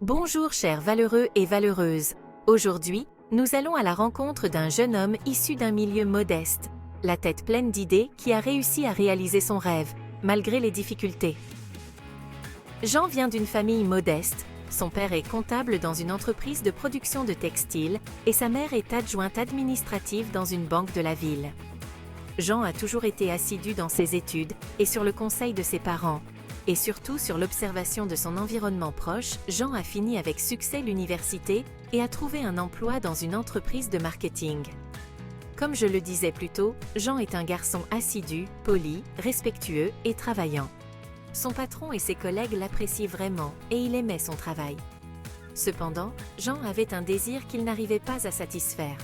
Bonjour chers valeureux et valeureuses. Aujourd'hui, nous allons à la rencontre d'un jeune homme issu d'un milieu modeste, la tête pleine d'idées qui a réussi à réaliser son rêve, malgré les difficultés. Jean vient d'une famille modeste, son père est comptable dans une entreprise de production de textiles et sa mère est adjointe administrative dans une banque de la ville. Jean a toujours été assidu dans ses études et sur le conseil de ses parents. Et surtout sur l'observation de son environnement proche, Jean a fini avec succès l'université et a trouvé un emploi dans une entreprise de marketing. Comme je le disais plus tôt, Jean est un garçon assidu, poli, respectueux et travaillant. Son patron et ses collègues l'apprécient vraiment et il aimait son travail. Cependant, Jean avait un désir qu'il n'arrivait pas à satisfaire.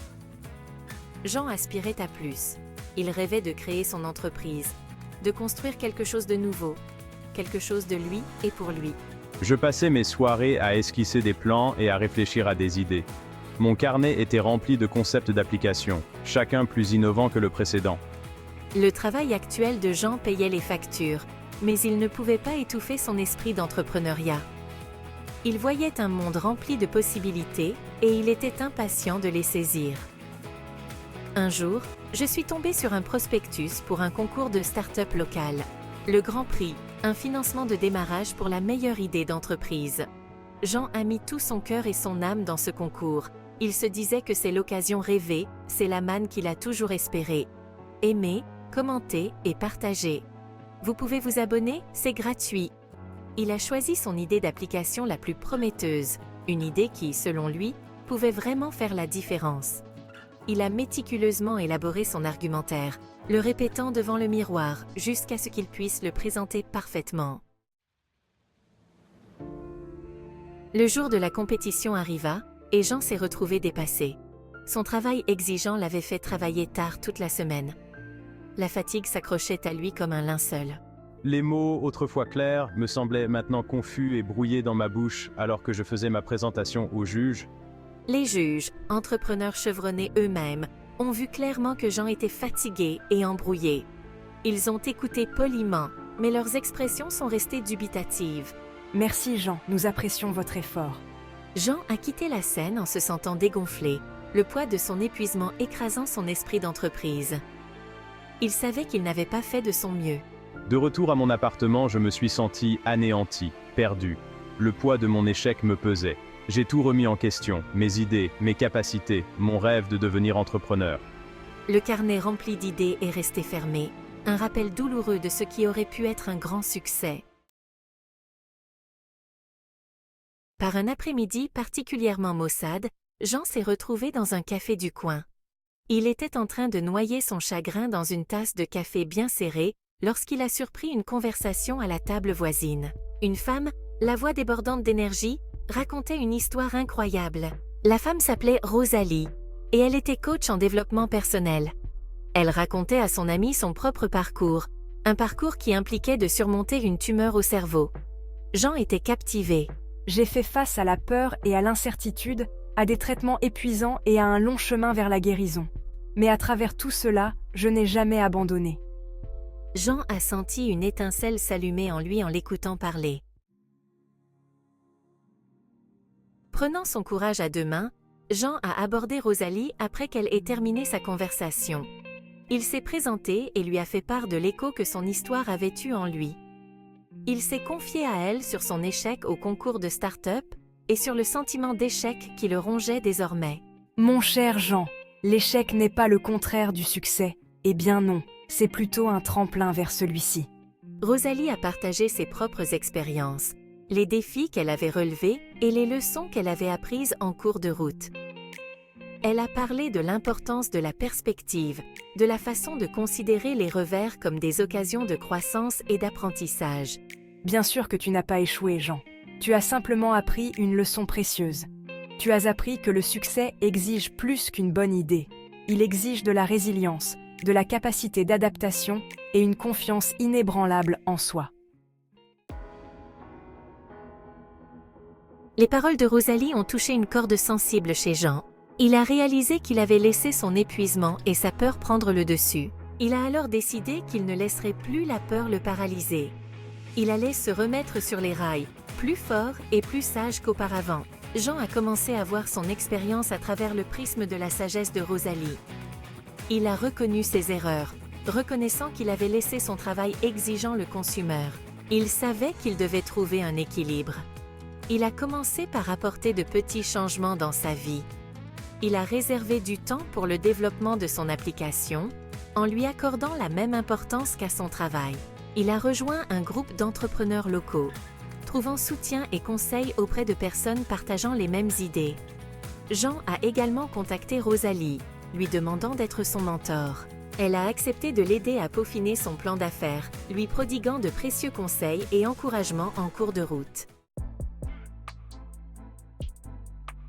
Jean aspirait à plus. Il rêvait de créer son entreprise, de construire quelque chose de nouveau, quelque chose de lui et pour lui. Je passais mes soirées à esquisser des plans et à réfléchir à des idées. Mon carnet était rempli de concepts d'application, chacun plus innovant que le précédent. Le travail actuel de Jean payait les factures, mais il ne pouvait pas étouffer son esprit d'entrepreneuriat. Il voyait un monde rempli de possibilités et il était impatient de les saisir. Un jour, je suis tombé sur un prospectus pour un concours de start-up local. Le Grand Prix, un financement de démarrage pour la meilleure idée d'entreprise. Jean a mis tout son cœur et son âme dans ce concours. Il se disait que c'est l'occasion rêvée, c'est la manne qu'il a toujours espérée. Aimez, commentez et partagez. Vous pouvez vous abonner, c'est gratuit. Il a choisi son idée d'application la plus prometteuse, une idée qui, selon lui, pouvait vraiment faire la différence. Il a méticuleusement élaboré son argumentaire, le répétant devant le miroir jusqu'à ce qu'il puisse le présenter parfaitement. Le jour de la compétition arriva et Jean s'est retrouvé dépassé. Son travail exigeant l'avait fait travailler tard toute la semaine. La fatigue s'accrochait à lui comme un linceul. Les mots, autrefois clairs, me semblaient maintenant confus et brouillés dans ma bouche alors que je faisais ma présentation au juge. Les juges, entrepreneurs chevronnés eux-mêmes, ont vu clairement que Jean était fatigué et embrouillé. Ils ont écouté poliment, mais leurs expressions sont restées dubitatives. Merci Jean, nous apprécions votre effort. Jean a quitté la scène en se sentant dégonflé, le poids de son épuisement écrasant son esprit d'entreprise. Il savait qu'il n'avait pas fait de son mieux. De retour à mon appartement, je me suis senti anéanti, perdu. Le poids de mon échec me pesait. J'ai tout remis en question, mes idées, mes capacités, mon rêve de devenir entrepreneur. Le carnet rempli d'idées est resté fermé, un rappel douloureux de ce qui aurait pu être un grand succès. Par un après-midi particulièrement maussade, Jean s'est retrouvé dans un café du coin. Il était en train de noyer son chagrin dans une tasse de café bien serrée lorsqu'il a surpris une conversation à la table voisine. Une femme, la voix débordante d'énergie, racontait une histoire incroyable. La femme s'appelait Rosalie, et elle était coach en développement personnel. Elle racontait à son amie son propre parcours, un parcours qui impliquait de surmonter une tumeur au cerveau. Jean était captivé. J'ai fait face à la peur et à l'incertitude, à des traitements épuisants et à un long chemin vers la guérison. Mais à travers tout cela, je n'ai jamais abandonné. Jean a senti une étincelle s'allumer en lui en l'écoutant parler. Prenant son courage à deux mains, Jean a abordé Rosalie après qu'elle ait terminé sa conversation. Il s'est présenté et lui a fait part de l'écho que son histoire avait eu en lui. Il s'est confié à elle sur son échec au concours de start-up et sur le sentiment d'échec qui le rongeait désormais. Mon cher Jean, l'échec n'est pas le contraire du succès. Eh bien non, c'est plutôt un tremplin vers celui-ci. Rosalie a partagé ses propres expériences, les défis qu'elle avait relevés et les leçons qu'elle avait apprises en cours de route. Elle a parlé de l'importance de la perspective, de la façon de considérer les revers comme des occasions de croissance et d'apprentissage. Bien sûr que tu n'as pas échoué, Jean. Tu as simplement appris une leçon précieuse. Tu as appris que le succès exige plus qu'une bonne idée. Il exige de la résilience, de la capacité d'adaptation et une confiance inébranlable en soi. Les paroles de Rosalie ont touché une corde sensible chez Jean. Il a réalisé qu'il avait laissé son épuisement et sa peur prendre le dessus. Il a alors décidé qu'il ne laisserait plus la peur le paralyser. Il allait se remettre sur les rails, Plus fort et plus sage qu'auparavant, Jean a commencé à voir son expérience à travers le prisme de la sagesse de Rosalie. Il a reconnu ses erreurs, reconnaissant qu'il avait laissé son travail exigeant le consommateur. Il savait qu'il devait trouver un équilibre. Il a commencé par apporter de petits changements dans sa vie. Il a réservé du temps pour le développement de son application, en lui accordant la même importance qu'à son travail. Il a rejoint un groupe d'entrepreneurs locaux, trouvant soutien et conseils auprès de personnes partageant les mêmes idées. Jean a également contacté Rosalie, lui demandant d'être son mentor. Elle a accepté de l'aider à peaufiner son plan d'affaires, lui prodiguant de précieux conseils et encouragements en cours de route.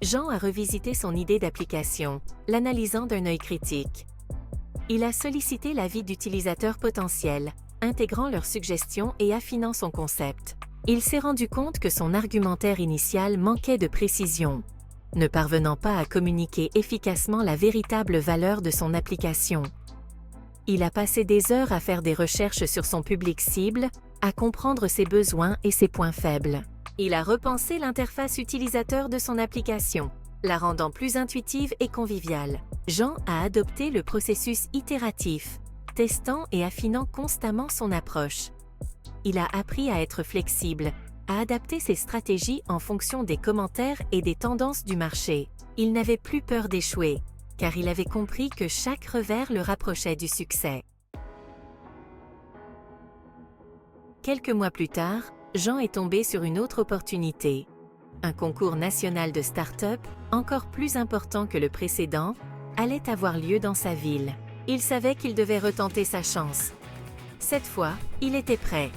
Jean a revisité son idée d'application, l'analysant d'un œil critique. Il a sollicité l'avis d'utilisateurs potentiels, intégrant leurs suggestions et affinant son concept. Il s'est rendu compte que son argumentaire initial manquait de précision, ne parvenant pas à communiquer efficacement la véritable valeur de son application. Il a passé des heures à faire des recherches sur son public cible, à comprendre ses besoins et ses points faibles. Il a repensé l'interface utilisateur de son application, la rendant plus intuitive et conviviale. Jean a adopté le processus itératif, testant et affinant constamment son approche. Il a appris à être flexible, à adapter ses stratégies en fonction des commentaires et des tendances du marché. Il n'avait plus peur d'échouer, car il avait compris que chaque revers le rapprochait du succès. Quelques mois plus tard, Jean est tombé sur une autre opportunité. Un concours national de start-up, encore plus important que le précédent, allait avoir lieu dans sa ville. Il savait qu'il devait retenter sa chance. Cette fois, il était prêt.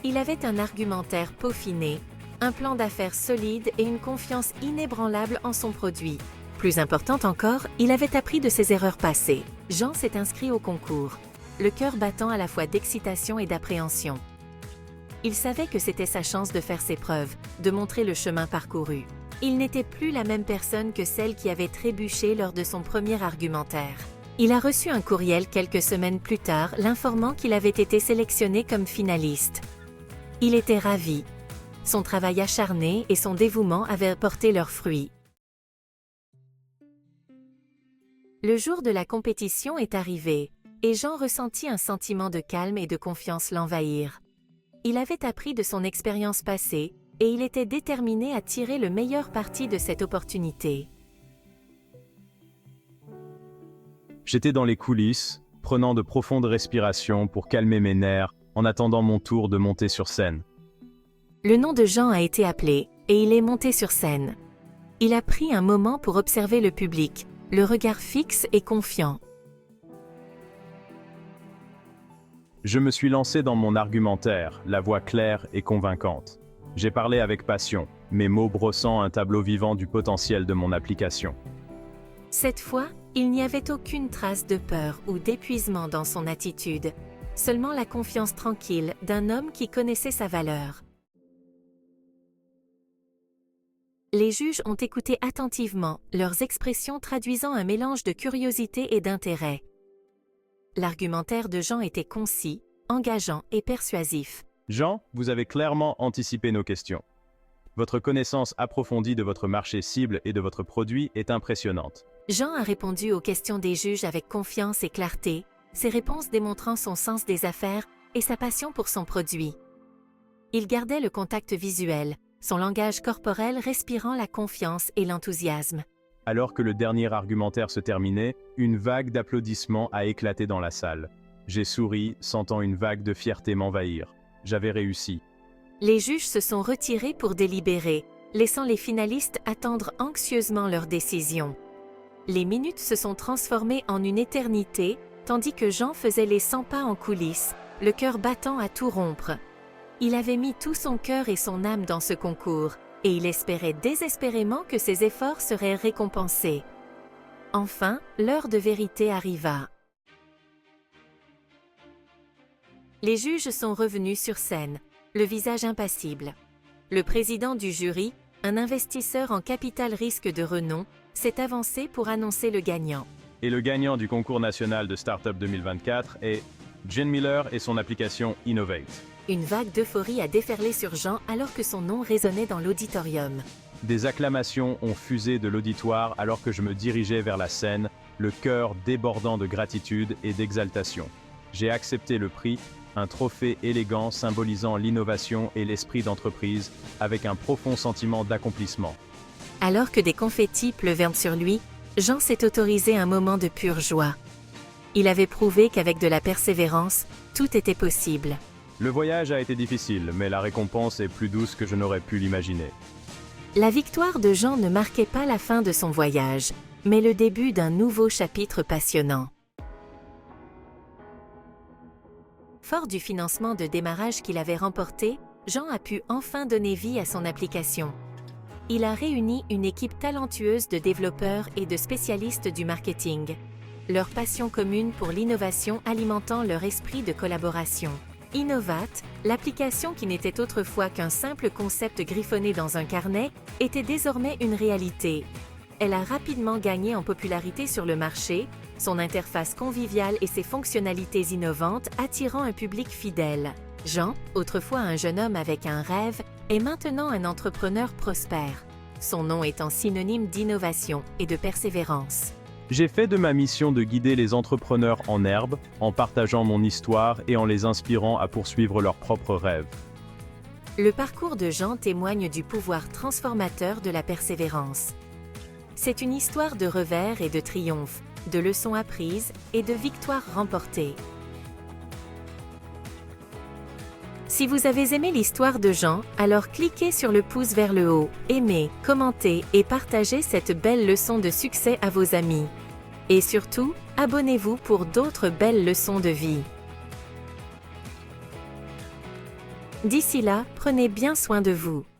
Il avait un argumentaire peaufiné, un plan d'affaires solide et une confiance inébranlable en son produit. Plus important encore, il avait appris de ses erreurs passées. Jean s'est inscrit au concours, le cœur battant à la fois d'excitation et d'appréhension. Il savait que c'était sa chance de faire ses preuves, de montrer le chemin parcouru. Il n'était plus la même personne que celle qui avait trébuché lors de son premier argumentaire. Il a reçu un courriel quelques semaines plus tard l'informant qu'il avait été sélectionné comme finaliste. Il était ravi. Son travail acharné et son dévouement avaient porté leurs fruits. Le jour de la compétition est arrivé, et Jean ressentit un sentiment de calme et de confiance l'envahir. Il avait appris de son expérience passée, et il était déterminé à tirer le meilleur parti de cette opportunité. J'étais dans les coulisses, prenant de profondes respirations pour calmer mes nerfs, en attendant mon tour de monter sur scène. Le nom de Jean a été appelé, et il est monté sur scène. Il a pris un moment pour observer le public, le regard fixe et confiant. Je me suis lancé dans mon argumentaire, la voix claire et convaincante. J'ai parlé avec passion, mes mots brossant un tableau vivant du potentiel de mon application. Cette fois, il n'y avait aucune trace de peur ou d'épuisement dans son attitude, seulement la confiance tranquille d'un homme qui connaissait sa valeur. Les juges ont écouté attentivement, leurs expressions traduisant un mélange de curiosité et d'intérêt. L'argumentaire de Jean était concis, engageant et persuasif. Jean, vous avez clairement anticipé nos questions. Votre connaissance approfondie de votre marché cible et de votre produit est impressionnante. Jean a répondu aux questions des juges avec confiance et clarté, ses réponses démontrant son sens des affaires et sa passion pour son produit. Il gardait le contact visuel, son langage corporel respirant la confiance et l'enthousiasme. Alors que le dernier argumentaire se terminait, une vague d'applaudissements a éclaté dans la salle. J'ai souri, sentant une vague de fierté m'envahir. J'avais réussi. Les juges se sont retirés pour délibérer, laissant les finalistes attendre anxieusement leur décision. Les minutes se sont transformées en une éternité, tandis que Jean faisait les 100 pas en coulisses, le cœur battant à tout rompre. Il avait mis tout son cœur et son âme dans ce concours, et il espérait désespérément que ses efforts seraient récompensés. Enfin, l'heure de vérité arriva. Les juges sont revenus sur scène, le visage impassible. Le président du jury, un investisseur en capital risque de renom, s'est avancé pour annoncer le gagnant. Et le gagnant du concours national de Startup 2024 est Jen Miller et son application Innovate. Une vague d'euphorie a déferlé sur Jean alors que son nom résonnait dans l'auditorium. Des acclamations ont fusé de l'auditoire alors que je me dirigeais vers la scène, le cœur débordant de gratitude et d'exaltation. J'ai accepté le prix, un trophée élégant symbolisant l'innovation et l'esprit d'entreprise, avec un profond sentiment d'accomplissement. Alors que des confettis pleuvèrent sur lui, Jean s'est autorisé un moment de pure joie. Il avait prouvé qu'avec de la persévérance, tout était possible. Le voyage a été difficile, mais la récompense est plus douce que je n'aurais pu l'imaginer. La victoire de Jean ne marquait pas la fin de son voyage, mais le début d'un nouveau chapitre passionnant. Fort du financement de démarrage qu'il avait remporté, Jean a pu enfin donner vie à son application. Il a réuni une équipe talentueuse de développeurs et de spécialistes du marketing. Leur passion commune pour l'innovation alimentant leur esprit de collaboration. Innovat, l'application qui n'était autrefois qu'un simple concept griffonné dans un carnet, était désormais une réalité. Elle a rapidement gagné en popularité sur le marché, son interface conviviale et ses fonctionnalités innovantes attirant un public fidèle. Jean, autrefois un jeune homme avec un rêve, est maintenant un entrepreneur prospère, son nom étant synonyme d'innovation et de persévérance. J'ai fait de ma mission de guider les entrepreneurs en herbe, en partageant mon histoire et en les inspirant à poursuivre leurs propres rêves. Le parcours de Jean témoigne du pouvoir transformateur de la persévérance. C'est une histoire de revers et de triomphes, de leçons apprises et de victoires remportées. Si vous avez aimé l'histoire de Jean, alors cliquez sur le pouce vers le haut, aimez, commentez et partagez cette belle leçon de succès à vos amis. Et surtout, abonnez-vous pour d'autres belles leçons de vie. D'ici là, prenez bien soin de vous.